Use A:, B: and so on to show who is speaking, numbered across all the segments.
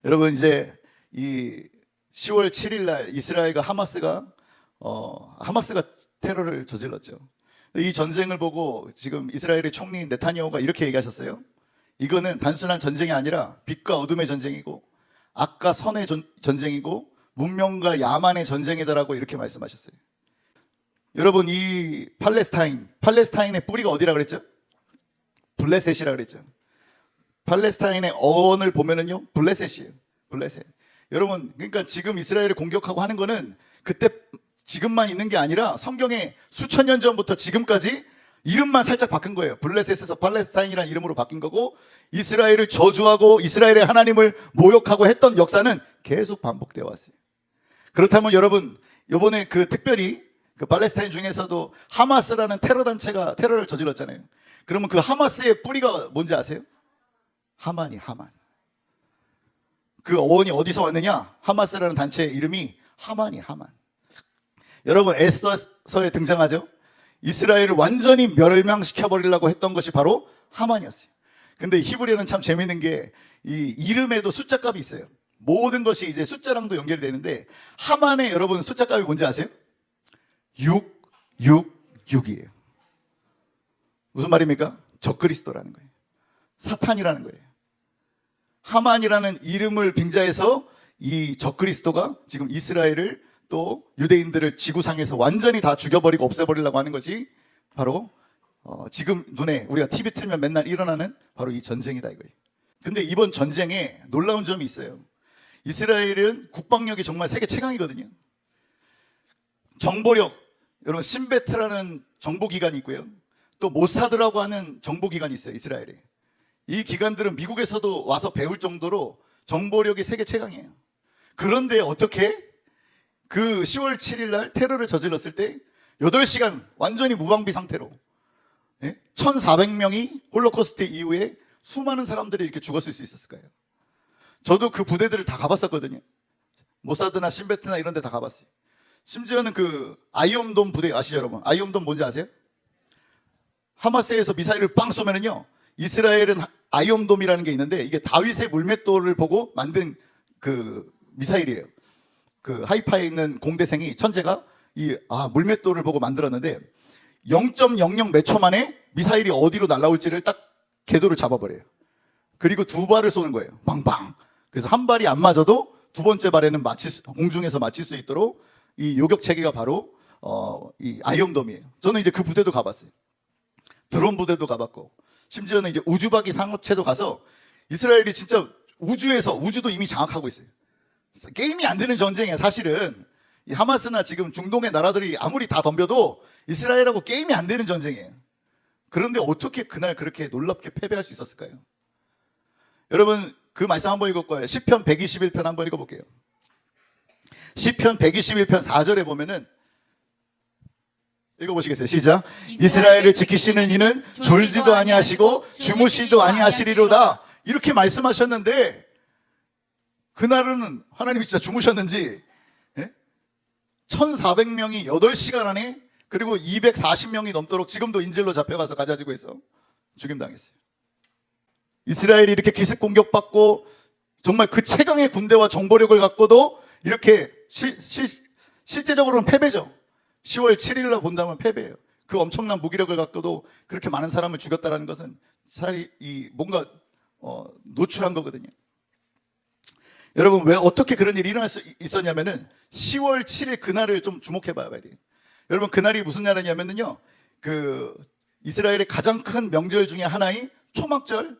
A: 여러분 이제 이 10월 7일 날 이스라엘과 하마스가 테러를 저질렀죠. 이 전쟁을 보고 지금 이스라엘의 총리인 네타냐후가 이렇게 얘기하셨어요. 이거는 단순한 전쟁이 아니라 빛과 어둠의 전쟁이고 악과 선의 전쟁이고 문명과 야만의 전쟁이다라고 이렇게 말씀하셨어요. 여러분 이 팔레스타인의 뿌리가 어디라 그랬죠? 블레셋이라 그랬죠. 팔레스타인의 어원을 보면은요, 블레셋이에요. 블레셋. 여러분, 그러니까 지금 이스라엘을 공격하고 하는 거는 그때 지금만 있는 게 아니라 성경에 수천 년 전부터 지금까지 이름만 살짝 바꾼 거예요. 블레셋에서 팔레스타인이라는 이름으로 바뀐 거고, 이스라엘을 저주하고 이스라엘의 하나님을 모욕하고 했던 역사는 계속 반복되어 왔어요. 그렇다면 여러분, 이번에 특별히 그 팔레스타인 중에서도 하마스라는 테러 단체가 테러를 저질렀잖아요. 그러면 그 하마스의 뿌리가 뭔지 아세요? 하만. 그 어원이 어디서 왔느냐? 하마스라는 단체의 이름이 하만. 여러분 에스더서에 등장하죠? 이스라엘을 완전히 멸망시켜버리려고 했던 것이 바로 하만이었어요. 근데 히브리어는 참 재밌는 게 이 이름에도 숫자 값이 있어요. 모든 것이 이제 숫자랑도 연결이 되는데 하만의 여러분 숫자 값이 뭔지 아세요? 666이에요. 무슨 말입니까? 적그리스도라는 거예요. 사탄이라는 거예요. 하만이라는 이름을 빙자해서 이 적그리스도가 지금 이스라엘을 또 유대인들을 지구상에서 완전히 다 죽여버리고 없애버리려고 하는 것이 바로 지금 눈에 우리가 TV 틀면 맨날 일어나는 바로 이 전쟁이다 이거예요. 근데 이번 전쟁에 놀라운 점이 있어요. 이스라엘은 국방력이 정말 세계 최강이거든요. 정보력, 여러분 신베트라는 정보기관이 있고요. 또 모사드라고 하는 정보기관이 있어요. 이스라엘에. 이 기관들은 미국에서도 와서 배울 정도로 정보력이 세계 최강이에요. 그런데 어떻게 그 10월 7일 날 테러를 저질렀을 때 8시간 완전히 무방비 상태로 1,400명이 홀로코스트 이후에 수많은 사람들이 이렇게 죽었을 수 있었을까요? 저도 그 부대들을 다 가봤었거든요. 모사드나 신베트나 이런 데 다 가봤어요. 심지어는 그 아이언돔 부대 아시죠 여러분? 아이언돔 뭔지 아세요? 하마스에서 미사일을 빵 쏘면은요, 이스라엘은 아이언돔이라는 게 있는데 이게 다윗의 물맷돌을 보고 만든 그 미사일이에요. 그 하이파에 있는 공대생이 천재가 물맷돌을 보고 만들었는데 0.00 몇 초 만에 미사일이 어디로 날아올지를 딱 궤도를 잡아버려요. 그리고 두 발을 쏘는 거예요. 빵빵. 그래서 한 발이 안 맞아도 두 번째 발에는 공중에서 맞힐 수 있도록 이 요격 체계가 바로 이 아이언돔이에요. 저는 이제 그 부대도 가봤어요. 드론 부대도 가봤고, 심지어는 이제 우주박이 상업체도 가서 이스라엘이 진짜 우주도 이미 장악하고 있어요. 게임이 안 되는 전쟁이에요. 사실은 이 하마스나 지금 중동의 나라들이 아무리 다 덤벼도 이스라엘하고 게임이 안 되는 전쟁이에요. 그런데 어떻게 그날 그렇게 놀랍게 패배할 수 있었을까요? 여러분 그 말씀 한번 읽을 거예요. 시편 121편 한번 읽어볼게요. 시편 121편 4절에 보면은 읽어보시겠어요? 시작. 이스라엘을 지키시는 이는 졸지도 아니하시고 주무시도 아니하시리로다. 이렇게 말씀하셨는데 그날은 하나님이 진짜 주무셨는지 1,400명이 8시간 안에, 그리고 240명이 넘도록 지금도 인질로 잡혀가서 가자지구에서 죽임당했어요. 이스라엘이 이렇게 기습 공격받고 정말 그 최강의 군대와 정보력을 갖고도 이렇게 실제적으로는 패배죠. 10월 7일날 본다면 패배예요. 그 엄청난 무기력을 갖고도 그렇게 많은 사람을 죽였다는 것은 뭔가 노출한 거거든요. 여러분 왜 어떻게 그런 일이 일어날 수 있었냐면은 10월 7일 그날을 좀 주목해 봐야 돼요. 여러분 그날이 무슨 날이냐면요, 그 이스라엘의 가장 큰 명절 중에 하나인 초막절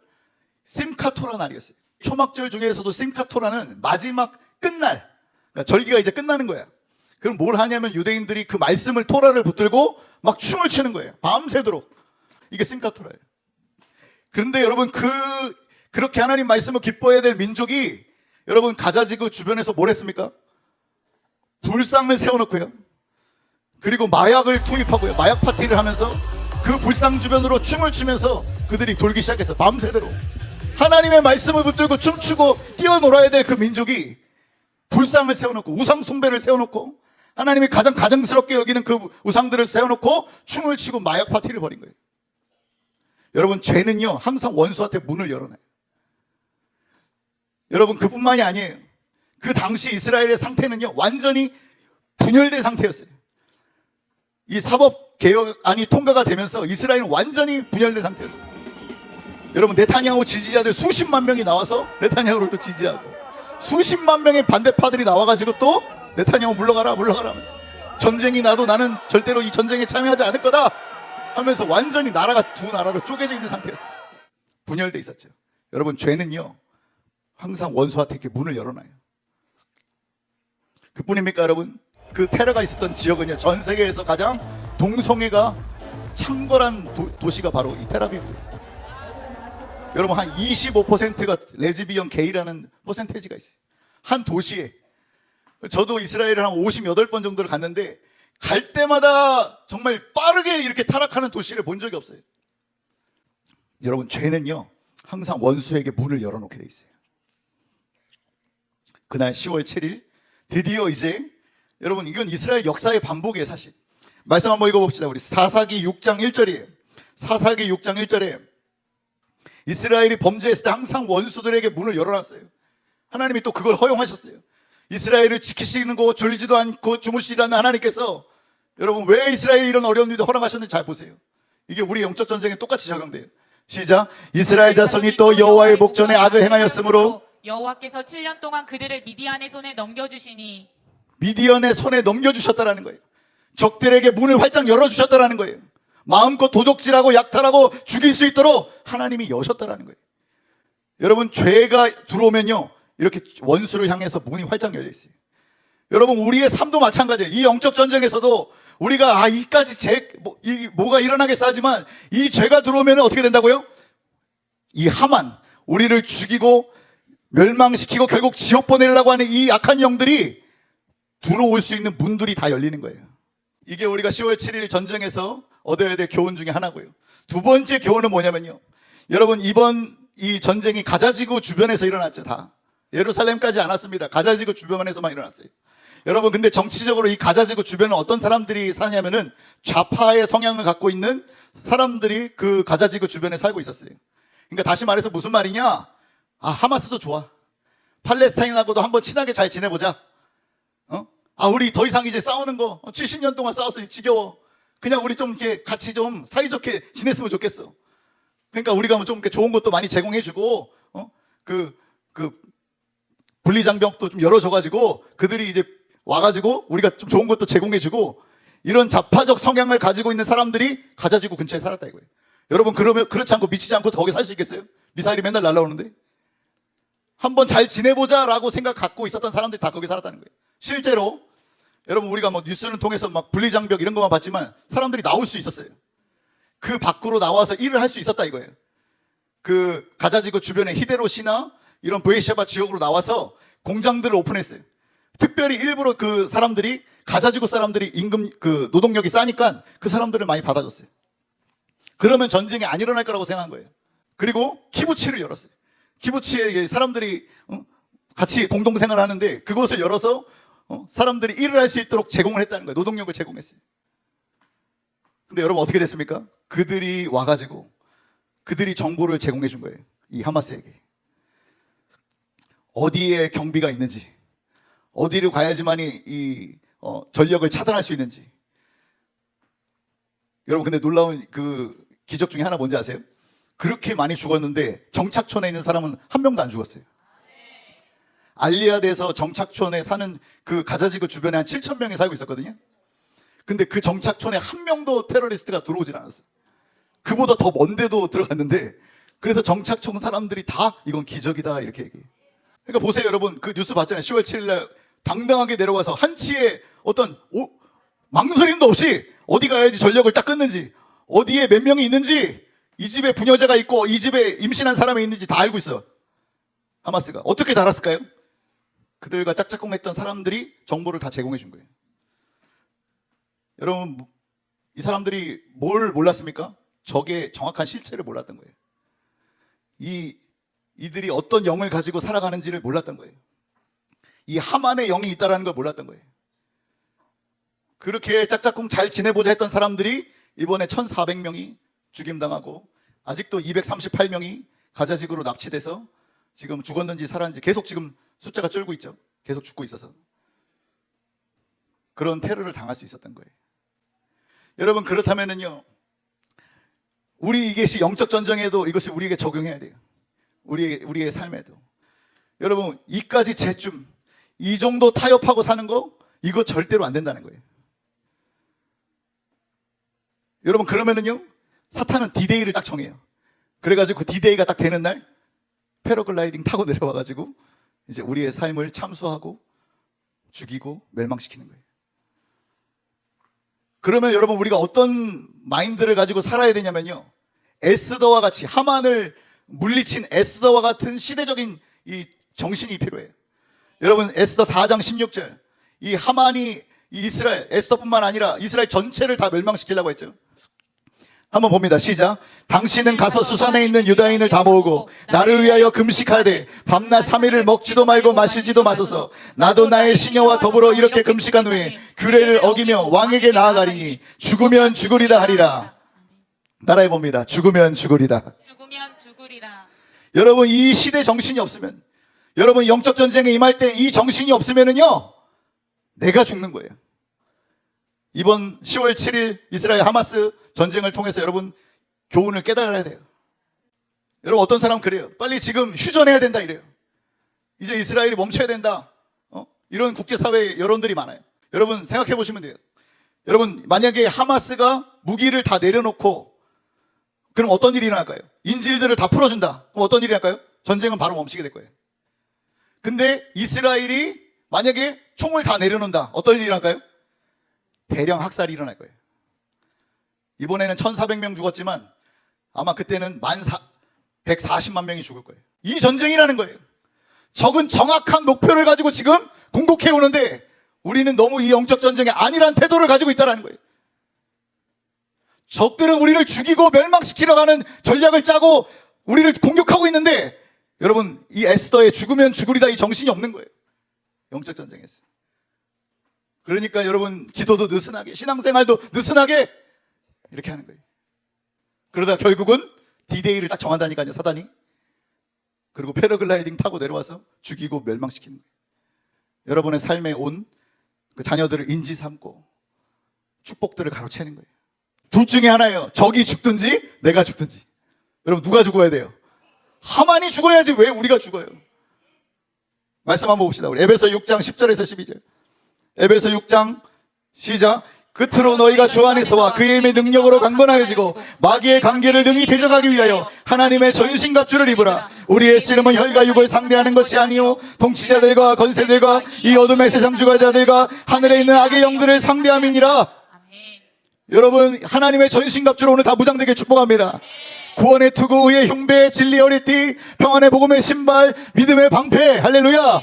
A: 심카토라 날이었어요. 초막절 중에서도 심카토라는 마지막 끝날, 그러니까 절기가 이제 끝나는 거야. 그럼 뭘 하냐면 유대인들이 그 말씀을 토라를 붙들고 막 춤을 추는 거예요. 밤새도록. 이게 심카토라예요. 그런데 여러분 그렇게 하나님 말씀을 기뻐해야 될 민족이 여러분 가자지구 주변에서 뭘 했습니까? 불상을 세워놓고요. 그리고 마약을 투입하고요. 마약 파티를 하면서 그 불상 주변으로 춤을 추면서 그들이 돌기 시작했어요. 밤새도록. 하나님의 말씀을 붙들고 춤추고 뛰어놀아야 될 그 민족이 불상을 세워놓고 우상 숭배를 세워놓고 하나님이 가장 가증스럽게 여기는 그 우상들을 세워놓고 춤을 추고 마약 파티를 벌인 거예요. 여러분 죄는요 항상 원수한테 문을 열어놔요. 여러분 그뿐만이 아니에요. 그 당시 이스라엘의 상태는요 완전히 분열된 상태였어요. 이 사법개혁안이 통과가 되면서 이스라엘은 완전히 분열된 상태였어요. 여러분 네타냐후 지지자들 수십만 명이 나와서 네타냐후를 또 지지하고 수십만 명의 반대파들이 나와가지고 또 네타냐후 물러가라 하면서 전쟁이 나도 나는 절대로 이 전쟁에 참여하지 않을 거다 하면서 완전히 나라가 두 나라로 쪼개져 있는 상태였어요. 분열돼 있었죠. 여러분 죄는요 항상 원수한테 이렇게 문을 열어놔요. 그뿐입니까 여러분? 그 테러가 있었던 지역은요 전 세계에서 가장 동성애가 창궐한 도시가 바로 이 텔아비브예요. 여러분 한 25%가 레즈비언 게이라는 퍼센테이지가 있어요. 한 도시에. 저도 이스라엘을 한 58번 정도를 갔는데 갈 때마다 정말 빠르게 이렇게 타락하는 도시를 본 적이 없어요. 여러분 죄는요 항상 원수에게 문을 열어놓게 돼 있어요. 그날 10월 7일 드디어 이제 여러분 이건 이스라엘 역사의 반복이에요. 사실 말씀 한번 읽어봅시다. 우리 사사기 6장 1절이에요. 사사기 6장 1절에 이스라엘이 범죄했을 때 항상 원수들에게 문을 열어놨어요. 하나님이 또 그걸 허용하셨어요. 이스라엘을 지키시는 거 졸리지도 않고 주무시지 않는 하나님께서 여러분 왜 이스라엘이 이런 어려운 일도 허락하셨는지 잘 보세요. 이게 우리 영적 전쟁에 똑같이 적용돼요. 시작. 이스라엘 자손이 또 여호와의 목전에 악을 행하였으므로
B: 여호와께서 7년 동안 그들을 미디안의 손에 넘겨주시니
A: 미디안의 손에 넘겨주셨다라는 거예요. 적들에게 문을 활짝 열어주셨다라는 거예요. 마음껏 도적질하고 약탈하고 죽일 수 있도록 하나님이 여셨다라는 거예요. 여러분 죄가 들어오면요 이렇게 원수를 향해서 문이 활짝 열려 있어요. 여러분 우리의 삶도 마찬가지예요. 이 영적 전쟁에서도 우리가 이까지 뭐가 일어나겠어 하지만 이 죄가 들어오면 어떻게 된다고요? 이 하만 우리를 죽이고 멸망시키고 결국 지옥 보내려고 하는 이 악한 영들이 들어올 수 있는 문들이 다 열리는 거예요. 이게 우리가 10월 7일 전쟁에서 얻어야 될 교훈 중에 하나고요. 두 번째 교훈은 뭐냐면요. 여러분 이번 이 전쟁이 가자지구 주변에서 일어났죠. 다 예루살렘까지 안 왔습니다. 가자지구 주변에서만 일어났어요. 여러분 근데 정치적으로 이 가자지구 주변에 어떤 사람들이 사냐면은 좌파의 성향을 갖고 있는 사람들이 그 가자지구 주변에 살고 있었어요. 그러니까 다시 말해서 무슨 말이냐? 하마스도 좋아. 팔레스타인하고도 한번 친하게 잘 지내보자. 우리 더 이상 이제 싸우는 거 70년 동안 싸웠으니 지겨워. 그냥 우리 좀 이렇게 같이 좀 사이좋게 지냈으면 좋겠어. 그러니까 우리가 좀 이렇게 좋은 것도 많이 제공해주고, 그 분리장벽도 좀 열어줘가지고 그들이 이제 와가지고 우리가 좀 좋은 것도 제공해주고 이런 좌파적 성향을 가지고 있는 사람들이 가자지구 근처에 살았다 이거예요. 여러분 그러면 그렇지 않고 미치지 않고 거기 살 수 있겠어요? 미사일이 맨날 날라오는데 한번 잘 지내보자라고 생각 갖고 있었던 사람들이 다 거기 살았다는 거예요. 실제로 여러분 우리가 뭐 뉴스를 통해서 막 분리장벽 이런 것만 봤지만 사람들이 나올 수 있었어요. 그 밖으로 나와서 일을 할 수 있었다 이거예요. 그 가자지구 주변에 히데로시나 이런 브에시아바 지역으로 나와서 공장들을 오픈했어요. 특별히 일부러 그 사람들이 가자지구 사람들이 임금 그 노동력이 싸니까 그 사람들을 많이 받아줬어요. 그러면 전쟁이 안 일어날 거라고 생각한 거예요. 그리고 키부치를 열었어요. 키부치에 사람들이 같이 공동생활을 하는데 그곳을 열어서 사람들이 일을 할 수 있도록 제공을 했다는 거예요. 노동력을 제공했어요. 근데 여러분 어떻게 됐습니까? 그들이 와가지고 그들이 정보를 제공해 준 거예요. 이 하마스에게. 어디에 경비가 있는지, 어디로 가야지만이 이 전력을 차단할 수 있는지. 여러분 근데 놀라운 그 기적 중에 하나 뭔지 아세요? 그렇게 많이 죽었는데 정착촌에 있는 사람은 한 명도 안 죽었어요. 알리아드에서 정착촌에 사는 그 가자지구 주변에 한 7,000명이 살고 있었거든요. 근데 그 정착촌에 한 명도 테러리스트가 들어오질 않았어요. 그보다 더 먼 데도 들어갔는데 그래서 정착촌 사람들이 다 이건 기적이다 이렇게 얘기해요. 그러니까 보세요 여러분 그 뉴스 봤잖아요. 10월 7일 날 당당하게 내려와서 한치의 어떤 망설임도 없이 어디 가야지 전력을 딱 끊는지 어디에 몇 명이 있는지 이 집에 부녀자가 있고 이 집에 임신한 사람이 있는지 다 알고 있어요. 하마스가 어떻게 달았을까요? 그들과 짝짝꿍했던 사람들이 정보를 다 제공해 준 거예요. 여러분 이 사람들이 뭘 몰랐습니까? 적의 정확한 실체를 몰랐던 거예요. 이들이 어떤 영을 가지고 살아가는지를 몰랐던 거예요. 이 하만의 영이 있다는 걸 몰랐던 거예요. 그렇게 짝짝꿍 잘 지내보자 했던 사람들이 이번에 1,400명이 죽임당하고 아직도 238명이 가자지구로 납치돼서 지금 죽었는지 살았는지 계속 지금 숫자가 줄고 있죠. 계속 죽고 있어서 그런 테러를 당할 수 있었던 거예요. 여러분, 그렇다면은요, 우리 이것이 영적 전쟁에도 이것이 우리에게 적용해야 돼요. 우리의 삶에도. 여러분, 이까지 재쯤 이 정도 타협하고 사는 거, 이거 절대로 안 된다는 거예요. 여러분, 그러면은요, 사탄은 D-Day를 딱 정해요. 그래가지고 그 D-Day가 딱 되는 날 패러글라이딩 타고 내려와가지고 이제 우리의 삶을 참수하고 죽이고 멸망시키는 거예요. 그러면 여러분, 우리가 어떤 마인드를 가지고 살아야 되냐면요, 에스더와 같이, 하만을 물리친 에스더와 같은 시대적인 이 정신이 필요해요. 여러분, 에스더 4장 16절, 이 하만이 이 이스라엘, 에스더뿐만 아니라 이스라엘 전체를 다 멸망시키려고 했죠. 한번 봅니다. 시작. 당신은 가서 수산에 있는 유다인을 다 모으고 나를 위하여 금식하되 밤낮 3일을 먹지도 말고 마시지도 마소서. 나도 나의 시녀와 더불어 이렇게 금식한 후에 규례를 어기며 왕에게 나아가리니 죽으면 죽으리다 하리라. 따라해 봅니다. 죽으면 죽으리다.
B: 죽으면 죽으리라.
A: 여러분, 이 시대 정신이 없으면, 여러분 영적 전쟁에 임할 때 이 정신이 없으면은요, 내가 죽는 거예요. 이번 10월 7일 이스라엘 하마스 전쟁을 통해서 여러분 교훈을 깨달아야 돼요. 여러분, 어떤 사람은 그래요. 빨리 지금 휴전해야 된다 이래요. 이제 이스라엘이 멈춰야 된다. 이런 국제사회 여론들이 많아요. 여러분, 생각해 보시면 돼요. 여러분, 만약에 하마스가 무기를 다 내려놓고 그럼 어떤 일이 일어날까요? 인질들을 다 풀어준다. 그럼 어떤 일이 일어날까요? 전쟁은 바로 멈추게 될 거예요. 근데 이스라엘이 만약에 총을 다 내려놓는다. 어떤 일이 일어날까요? 대량 학살이 일어날 거예요. 이번에는 1,400명 죽었지만 아마 그때는 140만 명이 죽을 거예요. 이 전쟁이라는 거예요. 적은 정확한 목표를 가지고 지금 공격해 오는데 우리는 너무 이 영적 전쟁에 안일한 태도를 가지고 있다는 거예요. 적들은 우리를 죽이고 멸망시키려 하는 전략을 짜고 우리를 공격하고 있는데, 여러분, 이 에스더의 죽으면 죽으리다 이 정신이 없는 거예요. 영적 전쟁에서. 그러니까 여러분, 기도도 느슨하게, 신앙생활도 느슨하게 이렇게 하는 거예요. 그러다 결국은 D-Day를 딱 정한다니까요, 사단이. 그리고 패러글라이딩 타고 내려와서 죽이고 멸망시키는 거예요. 여러분의 삶에 온 그 자녀들을 인지 삼고 축복들을 가로채는 거예요. 둘 중에 하나예요. 적이 죽든지 내가 죽든지. 여러분, 누가 죽어야 돼요? 하만이 죽어야지 왜 우리가 죽어요? 말씀 한번 봅시다. 우리 에베소 6장 10절에서 12절. 에베소 6장 시작. 끝으로 너희가 주 안에서와 그의 힘의 능력으로 강건하여지고 마귀의 관계를 능히 대적하기 위하여 하나님의 전신갑주를 입으라. 우리의 씨름은 혈과 육을 상대하는 것이 아니요 통치자들과 권세들과 이 어둠의 세상 주관자들과 하늘에 있는 악의 영들을 상대함이니라.
B: 아멘.
A: 여러분, 하나님의 전신갑주로 오늘 다 무장되게 축복합니다. 구원의 투구, 의의 흉배, 진리의 허리띠, 평안의 복음의 신발, 믿음의 방패, 할렐루야.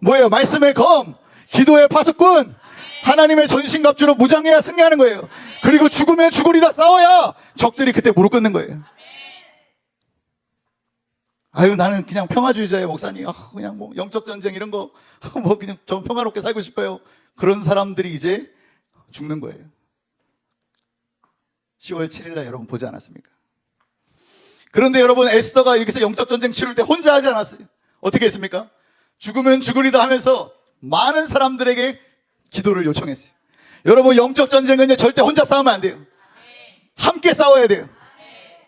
A: 뭐예요? 말씀의 검, 기도의 파수꾼, 하나님의 전신갑주로 무장해야 승리하는 거예요. 그리고 죽으면 죽으리다 싸워야 적들이 그때 무릎 꿇는 거예요. 아유, 나는 그냥 평화주의자예요, 목사님. 그냥 뭐 영적 전쟁 이런 거 뭐 그냥 좀 평화롭게 살고 싶어요. 그런 사람들이 이제 죽는 거예요. 10월 7일 날 여러분 보지 않았습니까? 그런데 여러분, 에스더가 여기서 영적 전쟁 치를 때 혼자 하지 않았어요. 어떻게 했습니까? 죽으면 죽으리다 하면서 많은 사람들에게 기도를 요청했어요. 여러분, 영적 전쟁은 절대 혼자 싸우면 안 돼요. 함께 싸워야 돼요.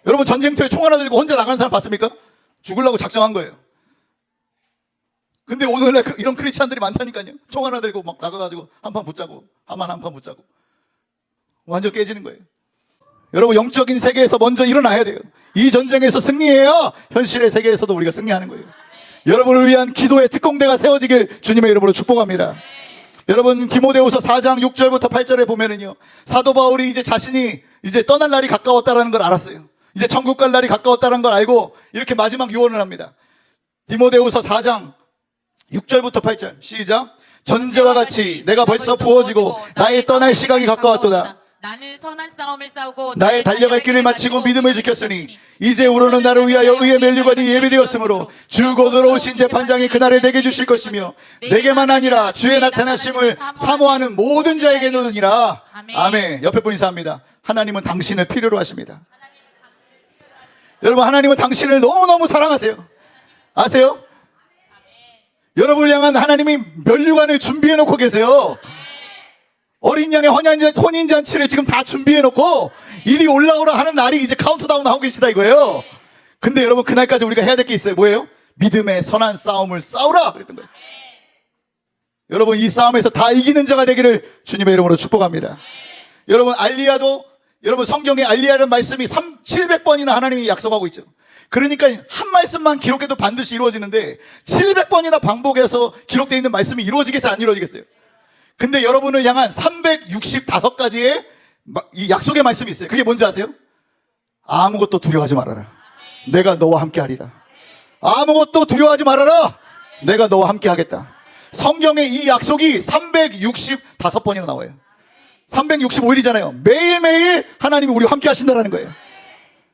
A: 여러분, 전쟁터에 총 하나 들고 혼자 나가는 사람 봤습니까? 죽으려고 작정한 거예요. 근데 오늘날 이런 크리스찬들이 많다니까요. 총 하나 들고 막 나가가지고 한판 붙자고, 하만 한판 붙자고 완전 깨지는 거예요. 여러분, 영적인 세계에서 먼저 일어나야 돼요. 이 전쟁에서 승리해야 현실의 세계에서도 우리가 승리하는 거예요. 여러분을 위한 기도의 특공대가 세워지길 주님의 이름으로 축복합니다. 여러분, 디모데후서 4장 6절부터 8절에 보면은요, 사도 바울이 이제 자신이 이제 떠날 날이 가까웠다라는 걸 알았어요. 이제 천국 갈 날이 가까웠다는 걸 알고 이렇게 마지막 유언을 합니다. 디모데후서 4장 6절부터 8절 시작. 전제와 같이 내가 벌써 부어지고 나의 떠날 시각이 가까웠도다.
B: 나는 선한 싸움을 싸우고
A: 나의 달려갈 길을 마치고 믿음을 지켰으니 이제 우러는 나를 위하여 의의 멸류관이 예비되었으므로 주 곧 들어오신 재판장이 그날에 내게 주실 것이며 내게만 아니라 주의 나타나심을 사모하는 모든 자에게 노느니라. 아멘. 옆에 분 인사합니다. 하나님은 당신을 필요로 하십니다. 여러분, 하나님은 당신을 너무너무 사랑하세요. 아세요? 여러분을 향한 하나님이 면류관을 준비해 놓고 계세요. 어린 양의 혼인잔치를 지금 다 준비해 놓고 이리 올라오라 하는 날이 이제 카운트다운 하고 계시다 이거예요. 근데 여러분 그날까지 우리가 해야 될 게 있어요. 뭐예요? 믿음의 선한 싸움을 싸우라 그랬던 거예요. 여러분 이 싸움에서 다 이기는 자가 되기를 주님의 이름으로 축복합니다. 여러분 알리야도 여러분 성경에 알리야라는 말씀이 700번이나 하나님이 약속하고 있죠. 그러니까 한 말씀만 기록해도 반드시 이루어지는데 700번이나 반복해서 기록되어 있는 말씀이 이루어지겠어요? 안 이루어지겠어요? 근데 여러분을 향한 365가지의 이 약속의 말씀이 있어요. 그게 뭔지 아세요? 아무것도 두려워하지 말아라. 내가 너와 함께 하리라. 아무것도 두려워하지 말아라. 내가 너와 함께 하겠다. 성경에 이 약속이 365번이나 나와요. 365일이잖아요. 매일매일 하나님이 우리와 함께 하신다는 거예요.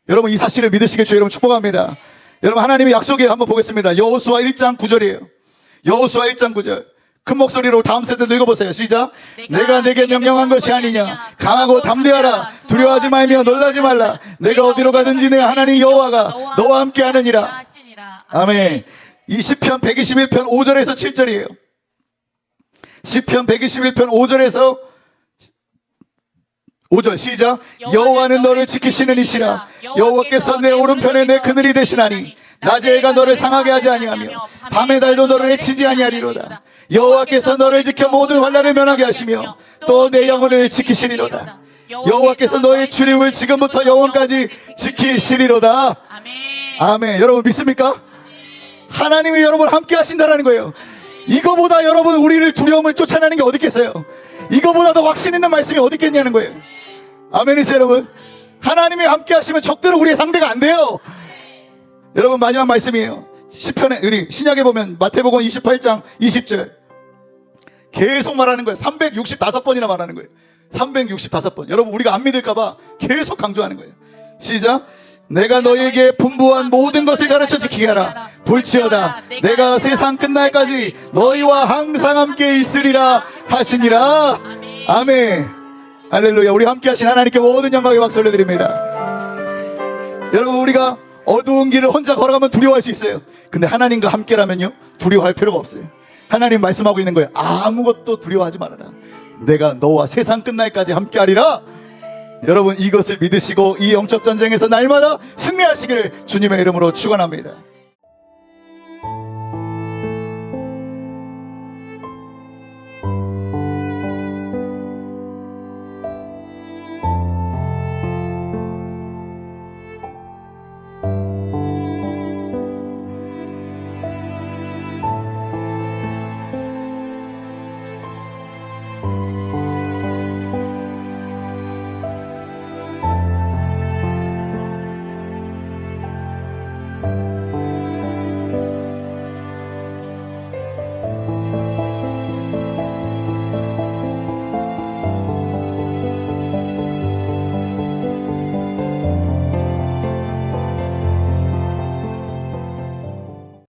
A: 여러분 이 사실을 믿으시길 주의 여러분 축복합니다. 여러분 하나님의 약속이 한번 보겠습니다. 여호수아 1장 9절이에요. 여호수아 1장 9절. 큰 목소리로 다음 세대도 읽어보세요. 시작. 내가 내게 명령한 것이 아니냐. 강하고 담대하라. 두려워하지 말며 놀라지 말라. 내가 어디로 가든지 내 하나님 여호와가 너와 함께 하느니라. 아멘. 이 시편 121편 5절에서 7절이에요. 시편 121편 5절에서 5절 시작. 여호와는 너를 지키시는 이시라. 여호와께서 내 오른편에 내 그늘이 되시나니 낮에 해가 너를 상하게 하지 아니하며 밤의 달도 너를 해치지 아니하리로다. 여호와께서 너를 지켜 모든 환난을 면하게 하시며 또 내 영혼을 지키시리로다. 여호와께서 너의 출입을 지금부터 영원까지 지키시리로다. 아멘. 여러분 믿습니까? 하나님이 여러분 함께 하신다는 거예요. 이거보다 여러분 우리를 두려움을 쫓아내는 게 어디 있겠어요? 이거보다 더 확신 있는 말씀이 어디 있겠냐는 거예요. 아멘이세요 여러분? 하나님이 함께 하시면 적대로 우리의 상대가 안 돼요. 여러분 마지막 말씀이에요. 시편에 우리 신약에 보면 마태복음 28장 20절 계속 말하는 거예요. 365번이나 말하는 거예요. 365번. 여러분 우리가 안 믿을까봐 계속 강조하는 거예요. 시작. 내가 너에게 분부한 모든 것을 가르쳐 지키게 하라. 볼지어다 내가 세상 끝날까지 너희와 항상 함께 있으리라 하시니라. 아멘. 할렐루야. 우리 함께 하신 하나님께 모든 영광의 박수 올려드립니다. 여러분 우리가 어두운 길을 혼자 걸어가면 두려워할 수 있어요. 근데 하나님과 함께라면요 두려워할 필요가 없어요. 하나님 말씀하고 있는 거예요. 아무것도 두려워하지 말아라. 내가 너와 세상 끝날까지 함께하리라. 여러분 이것을 믿으시고 이 영적 전쟁에서 날마다 승리하시기를 주님의 이름으로 축원합니다.